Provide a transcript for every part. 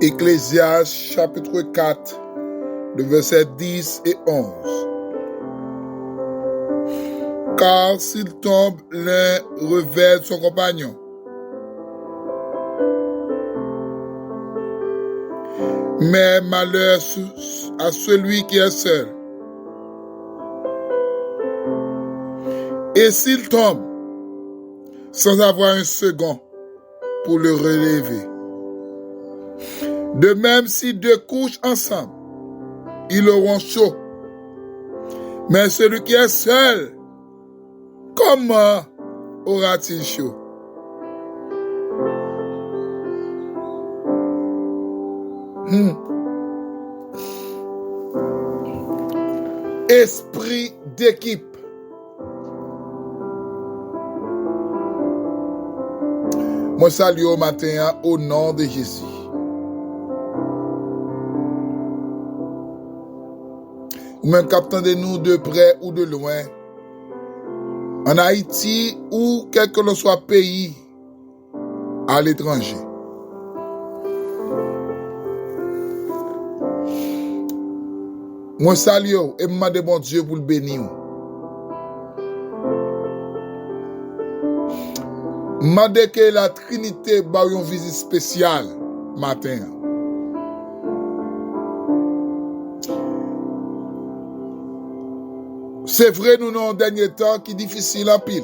Ecclésiaste chapitre 4, le verset 10 et 11. Car s'il tombe, l'un revêt son compagnon. Mais malheur à celui qui est seul. Et s'il tombe, sans avoir un second pour le relever. De même, si deux couchent ensemble, ils auront chaud. Mais celui qui est seul, comment aura-t-il chaud? Esprit d'équipe. Moi salue au matin au nom de Jésus. Ou même captant de nous de près ou de loin, en Haïti ou quel que soit pays à l'étranger. Moi salue et me demande bon Dieu pour le bénir. Mande que la Trinité ba une visite spéciale matin. C'est vrai, nous avons un dernier temps qui est difficile en pile.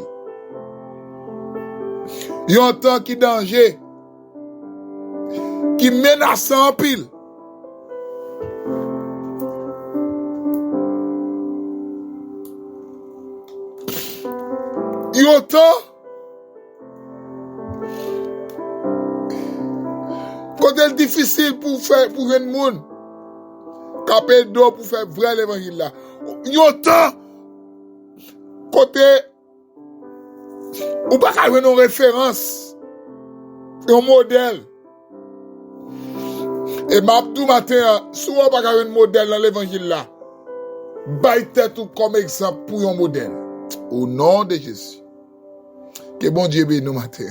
Il y a un temps qui est danger, qui est menaçant en pile. Il y a un temps quand c'est difficile pour un monde caper d'eau pour faire vrai l'évangile là. Il y a un temps côté ou pas qu'à une référence un modèle et m'abdou matin souvent pas qu'à un modèle dans l'évangile là baille tête ou comme exemple pour un modèle au nom de Jésus que bon Dieu bénisse nous matin.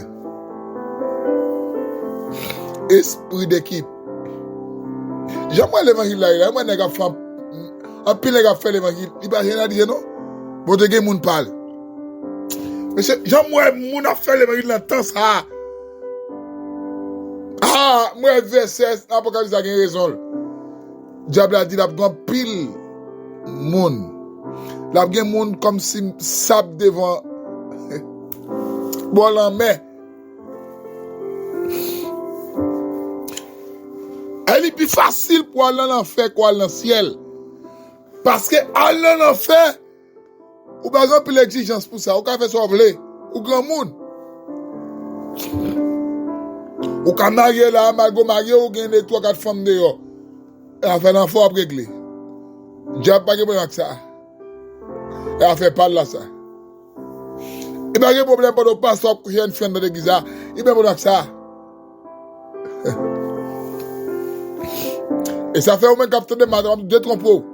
Esprit d'équipe. J'aimerais l'évangile là, j'aimerais les gars faire un pile les gars faire l'évangile, il pas rien à dire non. Bon de gens parle. Mais j'aimerais moun a faire l'évangile dans temps ça. Ah, moi verset Apocalypse a raison. Diable a dit la grand pile moun. La gen moun comme si sable devant bon en main. Elle est plus facile pour aller en enfer qu'aller dans le ciel. Parce que aller en enfer, ou par exemple l'exigence pour ça, ou qu'à faire ça ou grand monde. Ou qu'à marier là, malgré marier, ou gagner 3-4 femmes dehors. Et à faire l'enfant à régler. Diable pas de problème avec ça. Et à faire parler là ça. Et pas de problème pour le pasteur pour coucher une femme dans l'église. Il pas de problème avec ça. Et ça fait au moins capteur de madame de trompeau.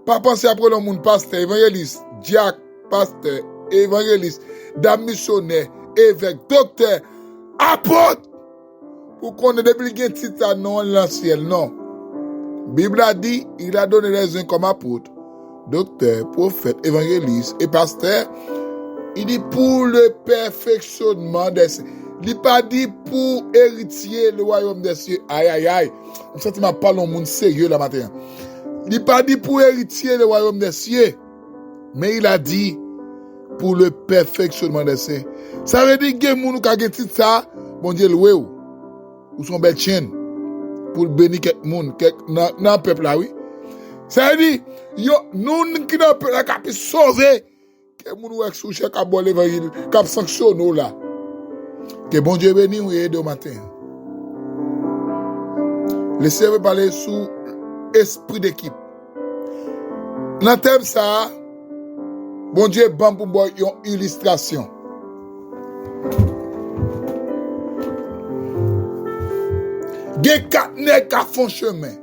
Pas penser après le monde pasteur, évangéliste, diacre, pasteur, évangéliste, dame missionnaire, évêque, docteur, apôtre. Pour qu'on ait depuis qu'il titre non l'ancien, non. Bible a dit, il a donné les uns comme apôtre, docteur, prophète, évangéliste et pasteur. Il dit pour le perfectionnement des cieux. Il n'a pas dit pour héritier le royaume des cieux. Aïe, aïe, aïe. On sent qu'il m'a parlé au monde sérieux la matin. Il n'a pas dit pour héritier le royaume des cieux. Mais il a dit pour le perfectionnement des cieux. Ça veut dire que les gens qui ont dit ça, bon Dieu, loué ou son bel chien pour bénir quelqu'un dans le peuple là, oui. Ça veut dire, nous qui dans le peuple là, qui ont sauvé, que les gens qui ont cherché à boire l'évangile, qui ont sanctionné là. Que bon Dieu bénisse ou aide au matin. Laissez-moi parler sous esprit d'équipe. Dans le thème ça, bon Dieu bon pour moi une illustration. Il y a 4 nègres qui font chemin.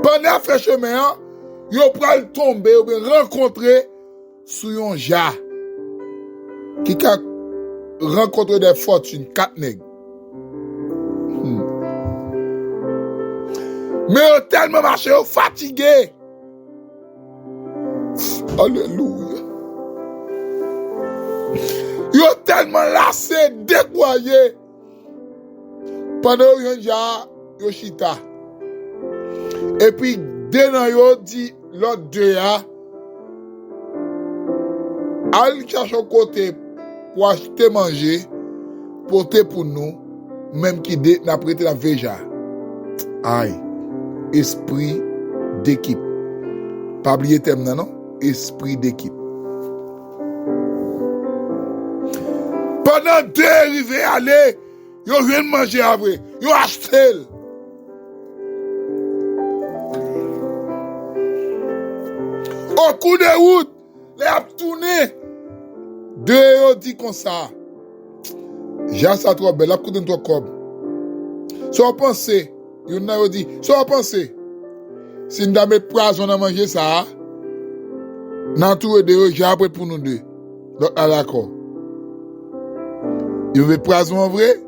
Pendant qu'ils font chemin, ils vont tomber ou bien rencontrer sur un jar. Qui a rencontré des fortunes, 4 nègres. Mais yo tellement marché, yo fatigué. Alléluia. Yo tellement lassé, découragé. Pendant yo chita. Et puis, dès yo dit, l'autre deux a, allez chercher au côté pour acheter manger, porter pour nous, même qui n'a prêté la veja. Aïe. Esprit d'équipe. Pas oublier thème, non? Esprit d'équipe. Pendant deux arrivés aller, yo vient manger après, yo acheté. Au coup de route, les a tourné. Deux yo dit comme ça. J'ai ça trop belle, la coup de toi comme. Soit pensé, yo n'a yo dit, soit pensé. Si nous avons poison à manger ça, dans tout de j'ai après pour nous deux. Donc, à l'accord. Vous avez poison en vrai,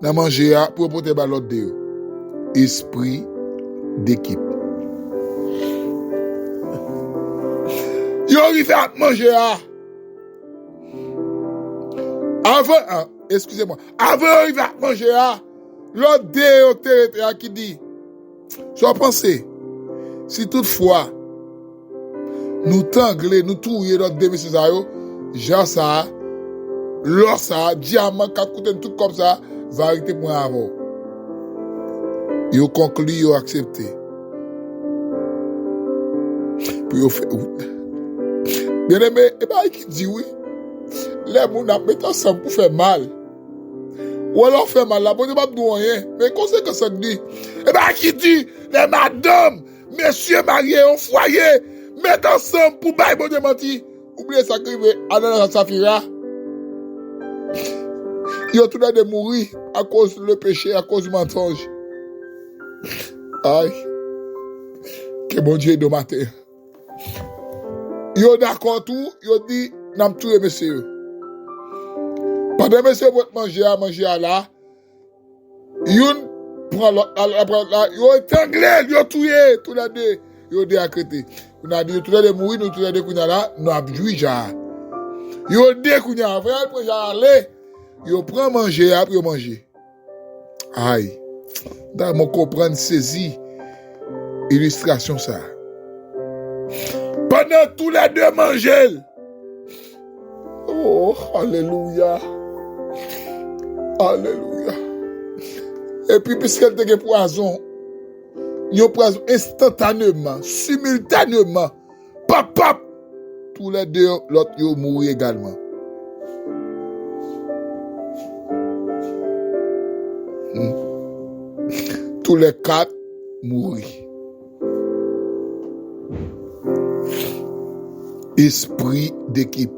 dans manger pour porter l'autre deux. Esprit d'équipe. Yo arrivé à manger avant, excusez-moi, avant d'arriver à manger l'autre deux qui dit, soit pensé, si toutefois, nous tangler, nous trouver notre deux messieurs, genre ça, l'or ça, diamant, quatre côtés, tout comme ça, va arrêter pour avant. Yo conclu, yo accepté. Puis yo fait, bien aimé, et bien, qui dit oui, les gens mettent ensemble pour faire mal. Ou alors faire mal, là, bon, c'est pas de rien, mais conséquence ça dit. Et bien, qui dit, les madames, messieurs mariés au foyer, mettent ensemble pour bailler bon démenti. Oubliez ça qui veut, Anna Safira. Ils ont tout le monde mourir à cause du péché, à cause du mensonge. Aïe. Que bon Dieu de matin. Ils ont d'accord tout, ils ont dit, n'a pas tué monsieur. Pendant que monsieur va manger là, ils prend ils ont étanglé, ils ont tué, tout les deux. Ils ont décrété. On a dit, tout les deux mourir, nous tous les deux qu'on a là, nous avons joué déjà. Ils ont dit qu'on a fait, ils ont allé. Yo prend manger après manger. Aïe. Dans mon comprendre saisi illustration ça. Pendant tous les deux manger. Oh, alléluia. Alléluia. Et puis puisqu'elle te poison, yo poison instantanément, simultanément. Pap. Tous les deux l'autre yo mourir également. Tous les quatre mourir. Esprit d'équipe.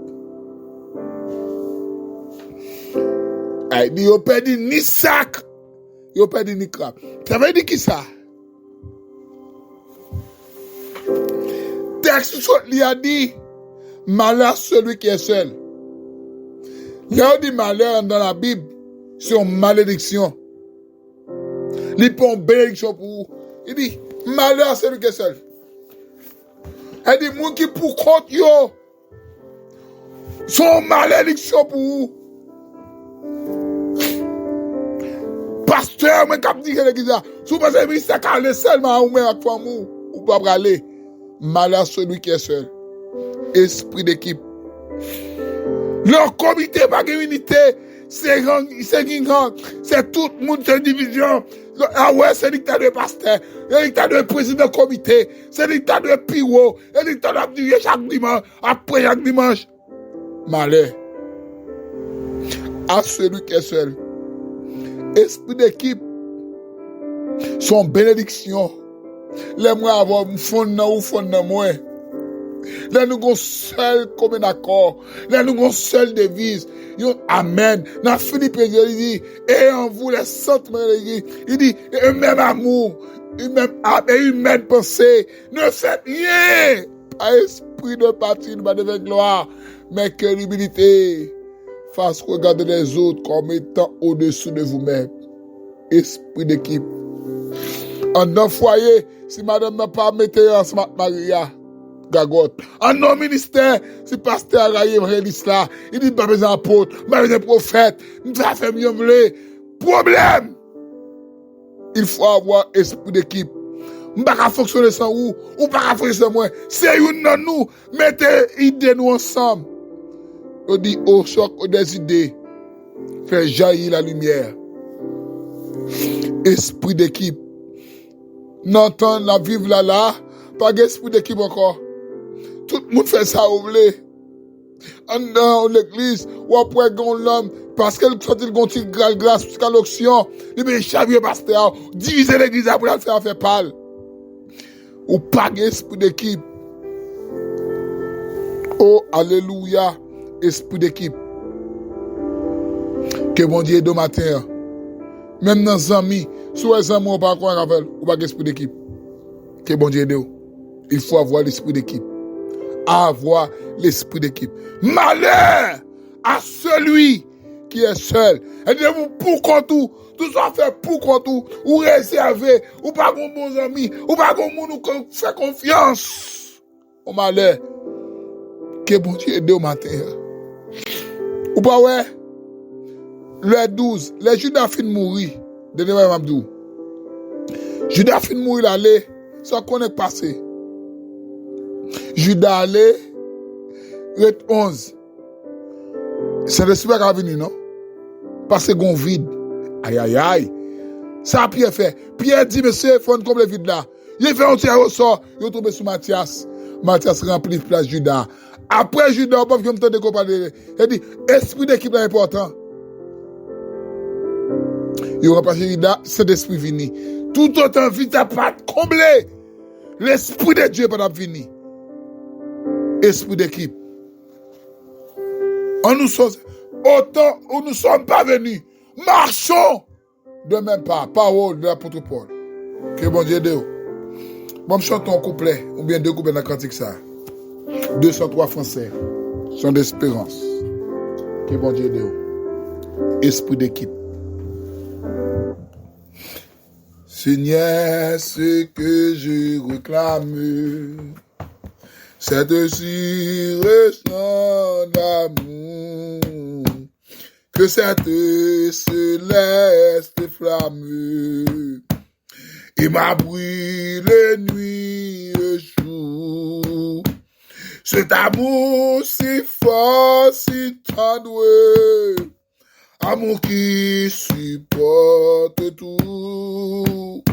Il a perdu ni sac, il a perdu ni crap. Ça veut dire qui ça? Texte il a dit malheur celui qui est seul. Là on dit malheur dans la Bible, c'est une malédiction. Il prend une bénédiction pour vous. Il dit, malheur celui qui est seul. Il dit, moun qui pour compte yo, son malédiction pour vous. Pasteur, mais cap dit que l'église là, si vous pensez que c'est calé seulement ou même avec femme ou pas aller. Malheur celui qui est seul. Esprit d'équipe. Leur comité pas d'unité, c'est gang, c'est tout le monde, c'est division. Ah ouais, c'est l'état de pasteur, c'est l'état de président comité, c'est l'état de piro, c'est l'état d'abdier chaque dimanche, après chaque dimanche. Malheur à celui qui est seul. Esprit d'équipe, son bénédiction. Les mois avoir fondement ou fondement moins. Là nous avons seul comme un accord. Là nous avons seule devise. Amen. Dans Philippe, il dit, et en vous les sentiments de l'Église. Il dit, et même amour, une même pensée. Ne faites rien. Pas esprit de partie de gloire, mais que l'humilité fasse regarder les autres comme étant au-dessus de vous-même. esprit d'équipe. En un foyer, si madame n'a pas metté ensemble Maria, Gagotte. En un ministère, si pasteur Raye évangéliste là, il dit pas besoin d'apôtre, pas besoin de prophète, nous va faire mieux voler. Problème! Il faut avoir esprit d'équipe. On ne peut pas fonctionner sans vous, ou pas fonctionner sans moi. C'est une non nous, mettez idées nous ensemble. On dit au choc des idées, faire jaillir la lumière. Esprit d'équipe. N'entend la vivre là, pas d'esprit d'équipe encore. Tout le monde fait ça, vous voulez. Dans l'église, ou après, l'homme, parce que quand il continue grâce jusqu'à l'option, il dit, chavier pasteur, diviser l'église après la faire pâle. Ou pas d'esprit d'équipe. Oh, alléluia, esprit d'équipe. Que bon Dieu aide au matin. Même dans les amis, si les amis n'ont pas quoi avec, ou pas d'esprit d'équipe. Que bon Dieu aide. Il faut avoir l'esprit d'équipe. Avoir l'esprit d'équipe. Malheur à celui qui est seul. Et dites-vous, pour qu'on tout ça fait pour qu'on tout, ou réservé, ou pas qu'on bons amis, ou pas qu'on nous fait confiance. Au malheur. Que bon Dieu aide au matin. Ou pas ouais? Le 12, les Judas fin mourir. Dernièrement, Mabdou. Judas fin mourir l'aller, ça qu'on est passé. Judas allait, le 11. C'est le super qui a venu, non? Parce qu'on vide. Aïe, aïe, aïe. Ça, Pierre fait. Pierre dit, monsieur, il faut comme le vide là. Il fait un tir au sort, il est tombé sur Matthias. Matthias remplit place Judas. Après Judas, on peut faire un temps de comparer. Il dit, esprit d'équipe est important. Il remplace Judas, c'est l'esprit fini. Tout autant vite à pas comblé. L'esprit de Dieu pas fini. Esprit d'équipe. Autant où nous sommes pas venus. Marchons de même pas. Parole de l'apôtre Paul. Que bon Dieu aide. Bon, chantons un couplet, ou bien deux couplets dans le cantique ça. 203 français. Son d'espérance. Que bon Dieu aide. Esprit d'équipe. Seigneur, ce que je réclame, c'est de si restant d'amour, que cette céleste flamme, il m'a brûlé nuit et jour. Cet amour si fort, si tendre, amour qui supporte tout,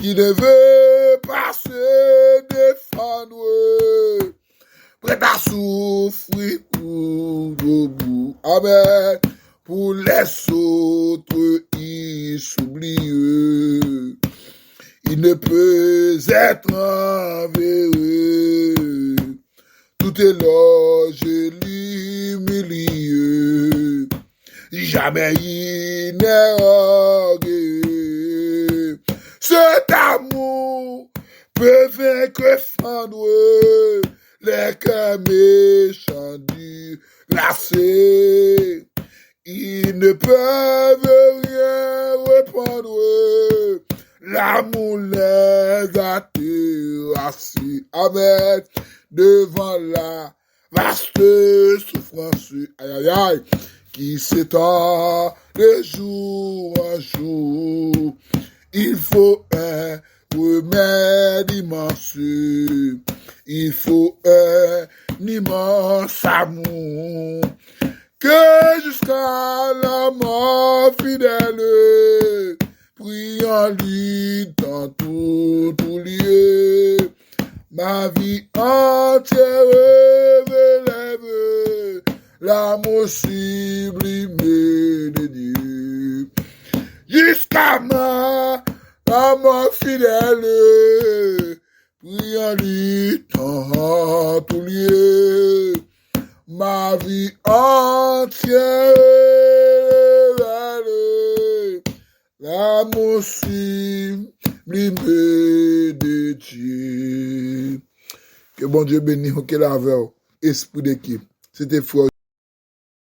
qui ne veut pas se défendre, prêt à souffrir pour debout. Amen. Pour les autres, il s'oublie. Il ne peut être enverré. Tout éloge l'humilie. Jamais il n'est orgueilleux. Cet amour peut vaincre fendre les cœurs méchants du glacé. Ils ne peuvent rien répondre. L'amour les a terrassés. Amen. Devant la vaste souffrance. Aïe, aïe, aïe. Qui s'étend de jour en jour. Il faut un remède immense. Il faut un immense amour. Que jusqu'à la mort fidèle, prie en lui dans tout lieu. Ma vie entière relève l'amour sublime de Dieu. Jusqu'à la mort fidèle, prie en lui dans tout lieu. Ma vie entière, l'amour sublime de Dieu. Que bon Dieu bénisse, que la veille, esprit d'équipe. C'était fort.